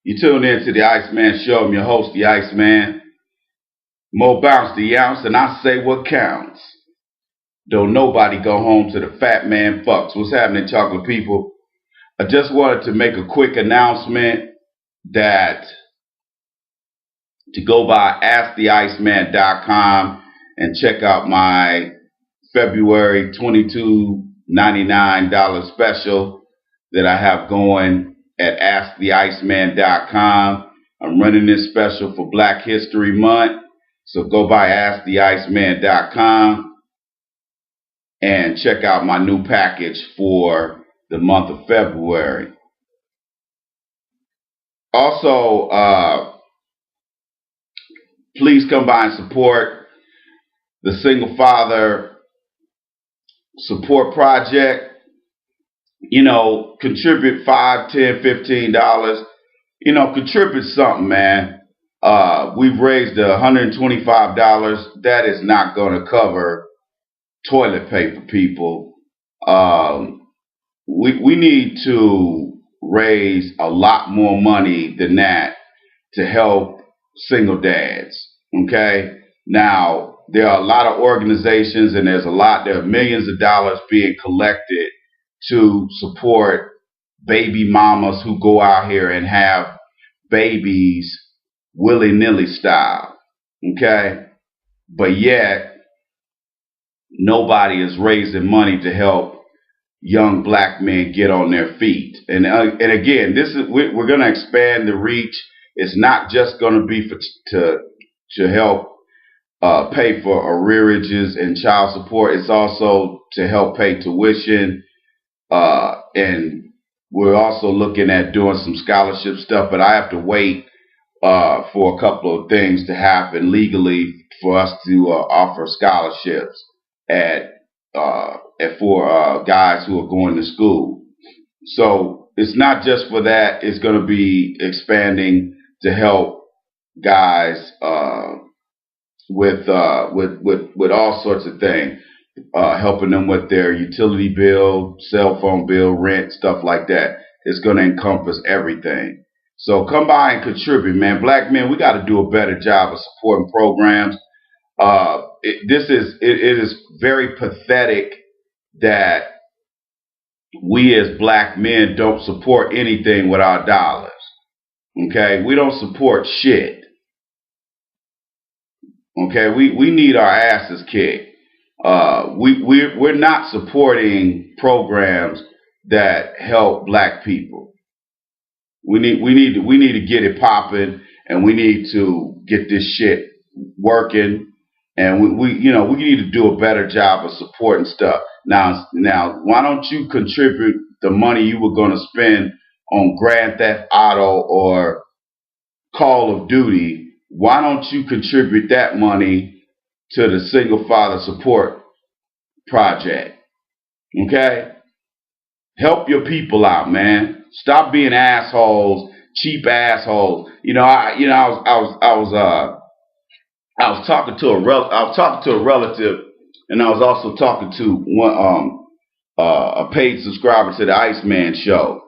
You tuned in to the Iceman Show. I'm your host, the Iceman. More bounce the ounce, and I say what counts. Don't nobody go home to the fat man fucks. What's happening, chocolate people? I just wanted to make a quick announcement that to go by asktheiceman.com and check out my February $22.99 special that I have going at asktheiceman.com. I'm running this special for Black History Month, so go by asktheiceman.com and check out my new package for the month of February. Also, please come by and support the Single Father Support Project. You know, contribute $5, $10, $15. You know, contribute something, man. We've raised $125. That is not going to cover toilet paper, people. We need to raise a lot more money than that to help single dads. Okay? Now, there are a lot of organizations and there are millions of dollars being collected to support baby mamas who go out here and have babies willy-nilly style. Okay? But yet, nobody is raising money to help young black men get on their feet. And again, we're going to expand the reach. It's not just going to be to help pay for arrearages and child support. It's also to help pay tuition. And we're also looking at doing some scholarship stuff, but I have to wait for a couple of things to happen legally for us to offer scholarships for guys who are going to school. So it's not just for that. It's going to be expanding to help guys with all sorts of things, helping them with their utility bill, cell phone bill, rent, stuff like that. It's going to encompass everything. So come by and contribute, man. Black men, we got to do a better job of supporting programs. It is very pathetic that we as black men don't support anything with our dollars. Okay, we don't support shit. Okay, we need our asses kicked. We're not supporting programs that help black people. We need to get it popping, and we need to get this shit working. And we need to do a better job of supporting stuff. Now, why don't you contribute the money you were going to spend on Grand Theft Auto or Call of Duty? Why don't you contribute that money to the Single Father Support Project? Okay? Help your people out, man. Stop being assholes, cheap assholes. I was talking to a relative, and I was also talking to a paid subscriber to the Iceman Show,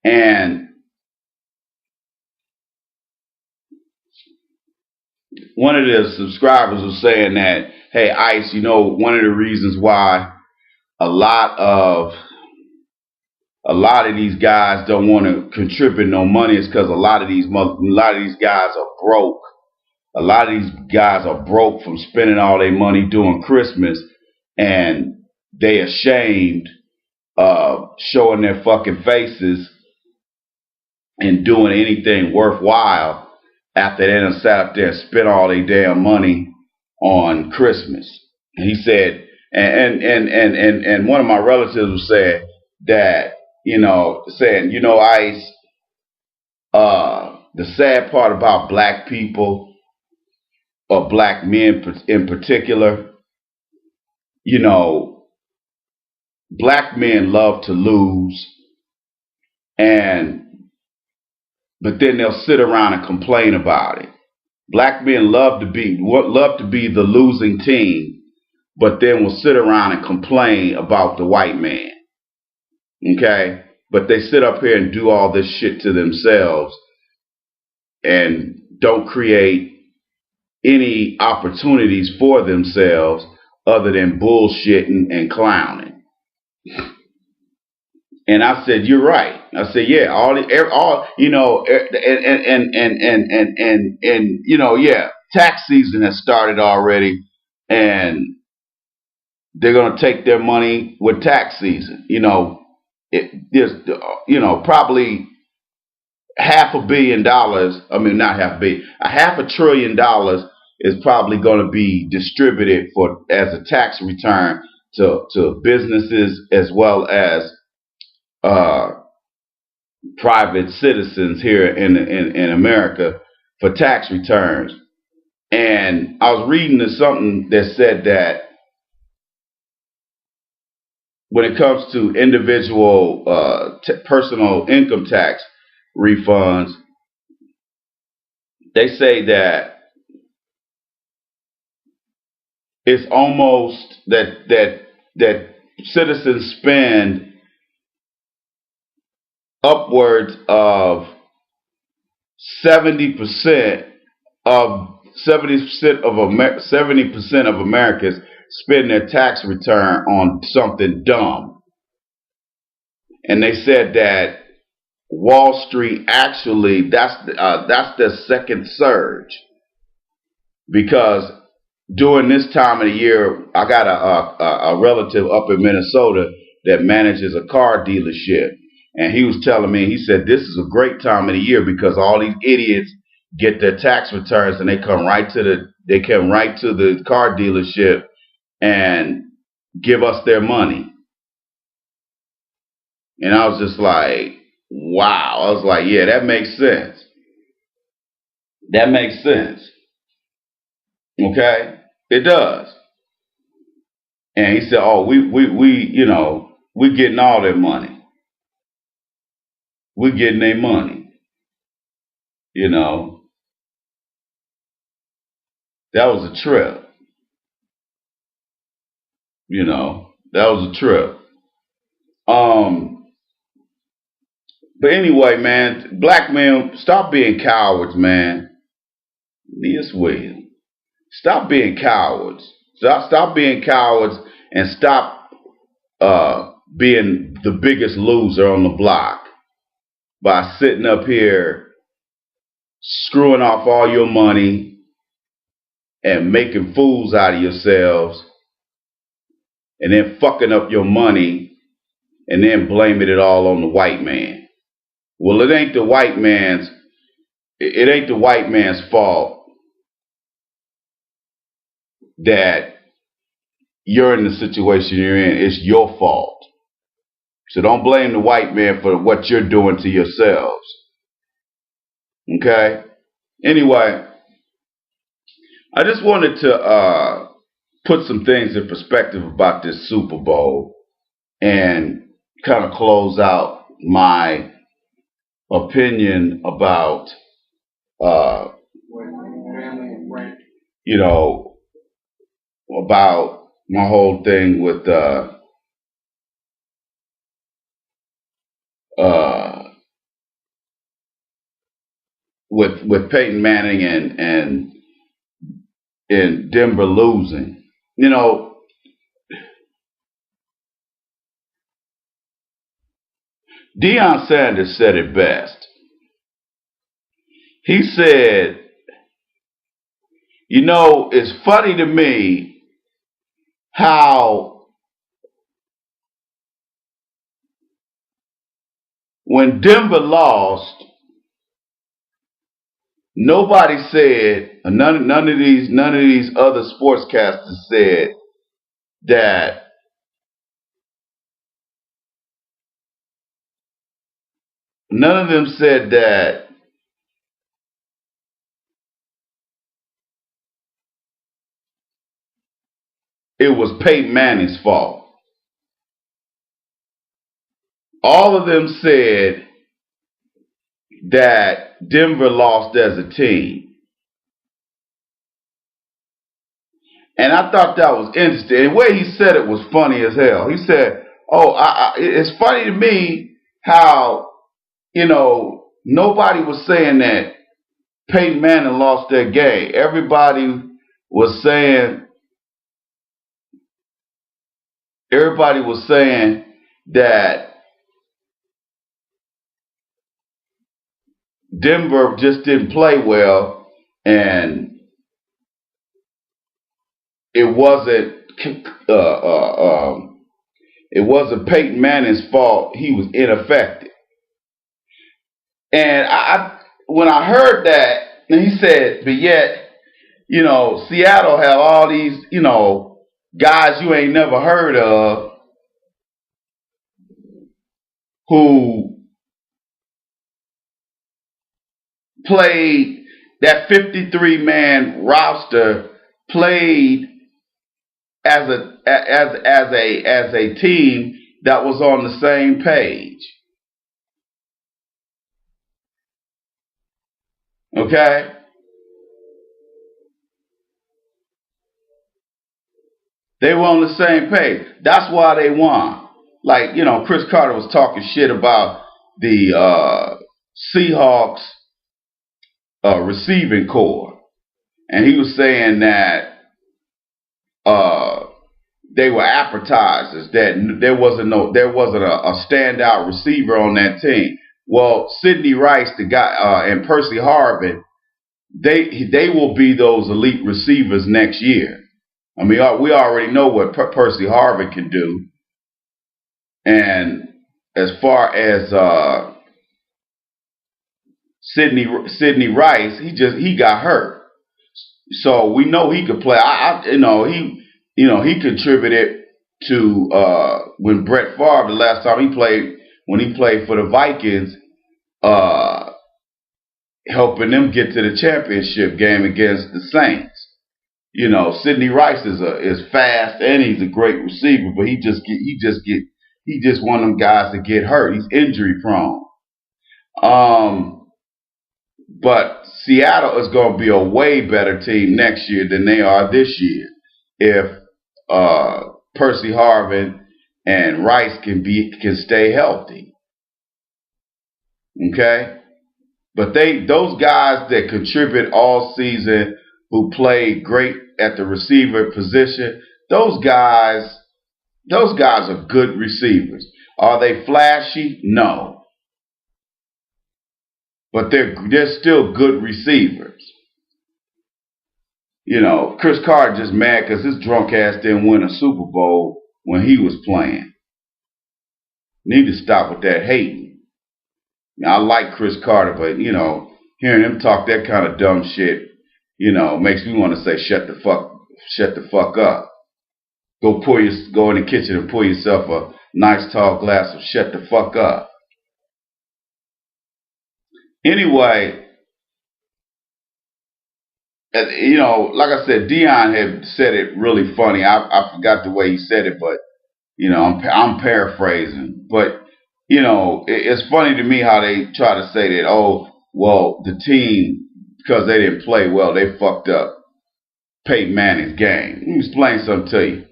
and one of the subscribers was saying that, hey, Ice, one of the reasons why a lot of these guys don't want to contribute no money is because a lot of these guys are broke. A lot of these guys are broke from spending all their money doing Christmas, and they ashamed of showing their fucking faces and doing anything worthwhile after they done sat up there and spent all their damn money on Christmas. And he said, and one of my relatives was saying that, Ice, the sad part about black people, or black men in particular, black men love to lose, but then they'll sit around and complain about it. Black men love to be the losing team, but then will sit around and complain about the white man. Okay? But they sit up here and do all this shit to themselves and don't create any opportunities for themselves other than bullshitting and clowning. And I said, you're right. I said, yeah, yeah, tax season has started already, and they're going to take their money with tax season. There's, probably $500 million. I mean, not $500 million, $500 billion is probably going to be distributed as a tax return to businesses as well as private citizens here in America for tax returns. And I was reading something that said that when it comes to individual personal income tax refunds, they say that it's almost that citizens spend upwards of 70% of 70% of Americans spend their tax return on something dumb. And they said that Wall Street actually that's the second surge, because during this time of the year, I got a relative up in Minnesota that manages a car dealership. And he was telling me, he said, this is a great time of the year because all these idiots get their tax returns and they come right to the car dealership and give us their money. And I was just like, wow. I was like, yeah, that makes sense. That makes sense. Okay? It does. And he said, oh, we getting all their money. We're getting their money. That was a trip. That was a trip. But anyway, man, black men, stop being cowards, man. Yes, William. Stop being cowards. Stop being cowards and stop being the biggest loser on the block by sitting up here screwing off all your money and making fools out of yourselves and then fucking up your money and then blaming it all on the white man. Well, it ain't the white man's fault that you're in the situation you're in. It's your fault. So don't blame the white man for what you're doing to yourselves. Okay? Anyway, I just wanted to put some things in perspective about this Super Bowl and kind of close out my opinion about, about my whole thing with with Peyton Manning and Denver losing. Deion Sanders said it best. He said, it's funny to me how when Denver lost, nobody said, none of these other sportscasters said that none of them said that it was Peyton Manning's fault. All of them said that Denver lost as a team. And I thought that was interesting. And the way he said it was funny as hell. He said, it's funny to me how, nobody was saying that Peyton Manning lost that game. Everybody was saying that Denver just didn't play well, and it wasn't uh, uh, um, it wasn't Peyton Manning's fault. He was ineffective. And when I heard that, and he said, but yet, Seattle have all these, guys you ain't never heard of who played that 53-man roster, played as a team that was on the same page. Okay? They were on the same page. That's why they won. Like, Chris Carter was talking shit about the Seahawks receiving core. And he was saying that they were appetizers, that there wasn't a standout receiver on that team. Well, Sidney Rice, the guy, and Percy Harvin, they will be those elite receivers next year. I mean, we already know what Percy Harvin can do. And as far as Sidney Rice, he got hurt, so we know he could play. He contributed to when Brett Favre, the last time he played, when he played for the Vikings, helping them get to the championship game against the Saints. Sidney Rice is fast and he's a great receiver, but he just one of them guys that get hurt. He's injury prone. But Seattle is going to be a way better team next year than they are this year if Percy Harvin and Rice can stay healthy. Okay? But those guys that contribute all season, who played great at the receiver position, those guys are good receivers. Are they flashy? No. But they're still good receivers. Chris Carter just mad because his drunk ass didn't win a Super Bowl when he was playing. Need to stop with that hating. I like Chris Carter, but hearing him talk that kind of dumb shit, makes me want to say shut the fuck up. Go in the kitchen and pour yourself a nice tall glass of shut the fuck up. Anyway, like I said, Dion had said it really funny. I forgot the way he said it, but I'm paraphrasing. But it's funny to me how they try to say that, oh, well, the team, because they didn't play well, they fucked up Peyton Manning's game. Let me explain something to you.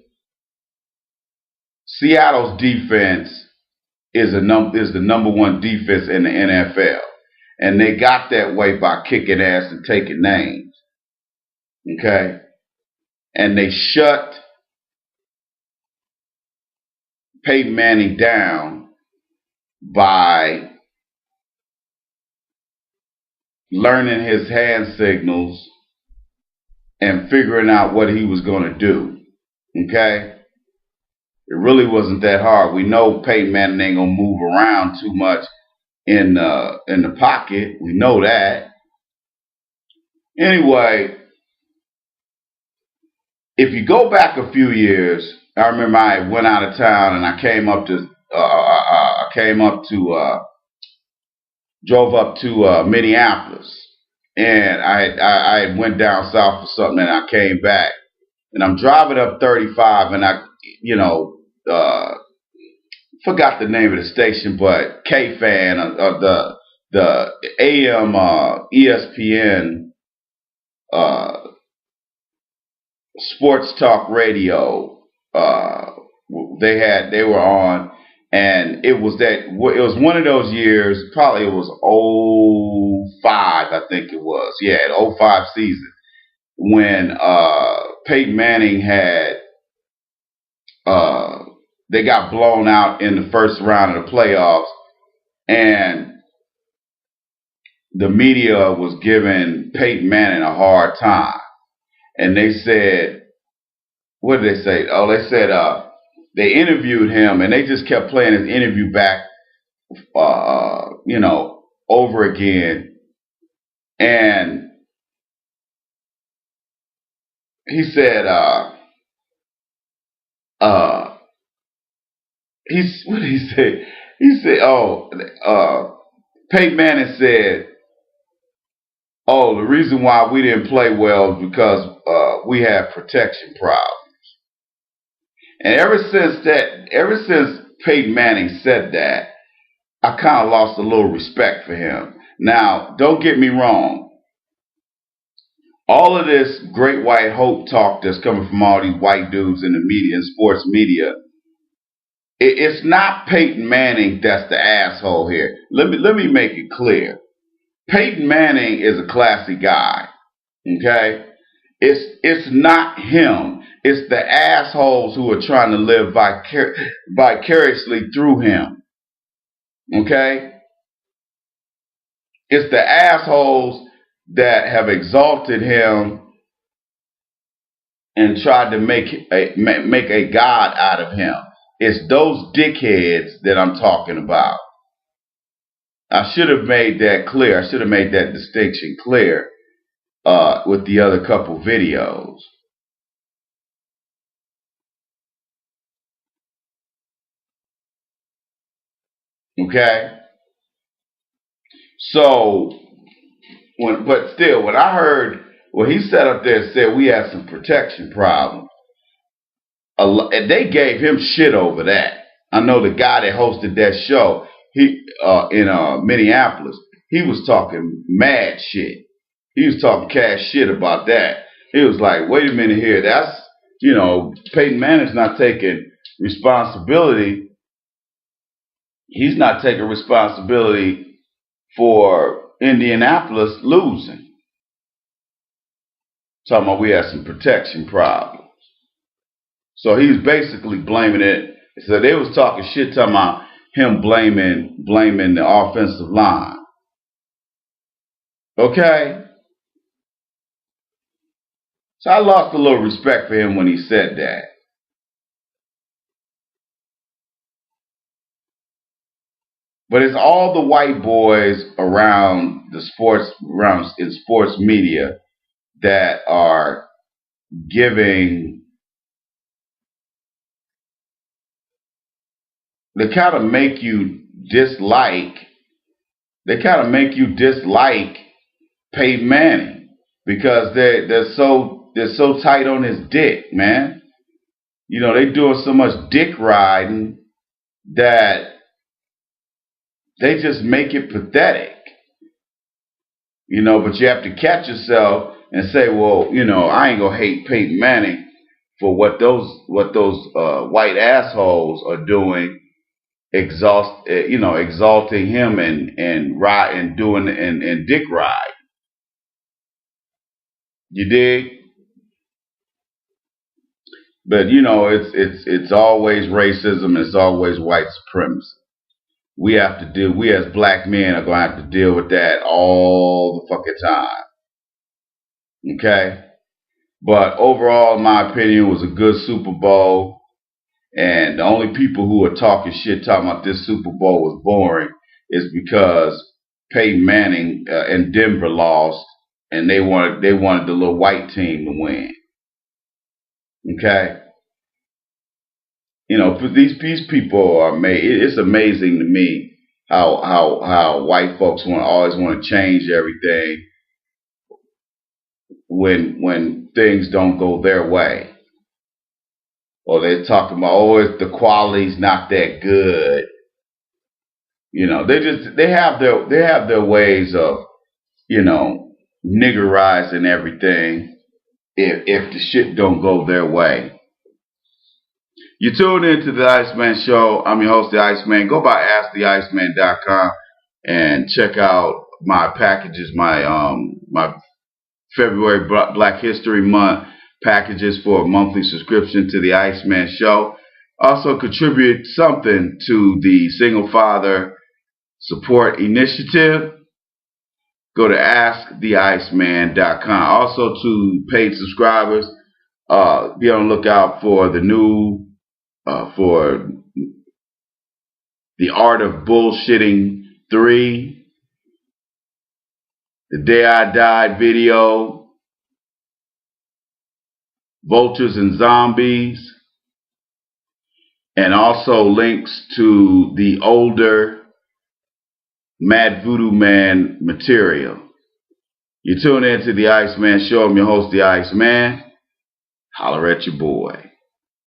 Seattle's defense is the number one defense in the NFL. And they got that way by kicking ass and taking names. Okay? And they shut Peyton Manning down by learning his hand signals and figuring out what he was going to do. Okay? It really wasn't that hard. We know Peyton Manning ain't going to move around too much in the pocket. We know that. Anyway, if you go back a few years, I remember I went out of town and I drove up to Minneapolis, and I went down south for something, and I came back, and I'm driving up 35, and I forgot the name of the station, but K-Fan of the AM ESPN sports talk radio. They were on, and it was one of those years. Probably it was 05, I think it was. Yeah, the '05 season when Peyton Manning had they got blown out in the first round of the playoffs, and the media was giving Peyton Manning a hard time, and they said, what did they say? Oh, they said they interviewed him, and they just kept playing his interview back, over again, and he said, what did he say? He said, Peyton Manning said, "Oh, the reason why we didn't play well is because we had protection problems." And ever since Peyton Manning said that, I kind of lost a little respect for him. Now, don't get me wrong. All of this great white hope talk that's coming from all these white dudes in the media and sports media, it's not Peyton Manning that's the asshole here. Let me make it clear. Peyton Manning is a classy guy. Okay? It's not him. It's the assholes who are trying to live vicariously through him. Okay? It's the assholes that have exalted him and tried to make a god out of him. It's those dickheads that I'm talking about. I should have made that clear. I should have made that distinction clear with the other couple videos. Okay? So, when I heard when he sat up there and said we had some protection problems, and they gave him shit over that. I know the guy that hosted that show, he in Minneapolis, he was talking mad shit. He was talking cash shit about that. He was like, wait a minute here, that's, Peyton Manning's not taking responsibility. He's not taking responsibility for Indianapolis losing. Talking about we had some protection problems. So he was basically blaming it. So they was talking shit, talking about him blaming the offensive line. Okay? So I lost a little respect for him when he said that. But it's all the white boys around in sports media that are giving, they kind of make you dislike Peyton Manning because they're so tight on his dick, man. They doing so much dick riding that they just make it pathetic. But you have to catch yourself and say, well, I ain't gonna hate Peyton Manning for what those white assholes are doing, exalting him and dick ride. You dig? But it's always racism. It's always white supremacy. We as black men are going to have to deal with that all the fucking time. Okay? But overall, in my opinion, it was a good Super Bowl. And the only people who are talking about this Super Bowl was boring is because Peyton Manning and Denver lost, and they wanted the little white team to win. Okay? These people are made. It's amazing to me how white folks always want to change everything when things don't go their way, or they're talking about the quality's not that good. They have their ways of niggerizing everything if the shit don't go their way. You tuned into the Iceman Show. I'm your host, the Iceman. Go by AskTheIceman.com and check out my packages, my February Black History Month packages for a monthly subscription to the Iceman Show. Also contribute something to the Single Father Support Initiative. Go to AskTheIceman.com. Also to paid subscribers, be on the lookout for the new, for The Art of Bullshitting 3, The Day I Died video, Vultures and Zombies, and also links to the older Mad Voodoo Man material. You tune in to the Iceman Show. I'm your host, the Iceman. Holler at your boy.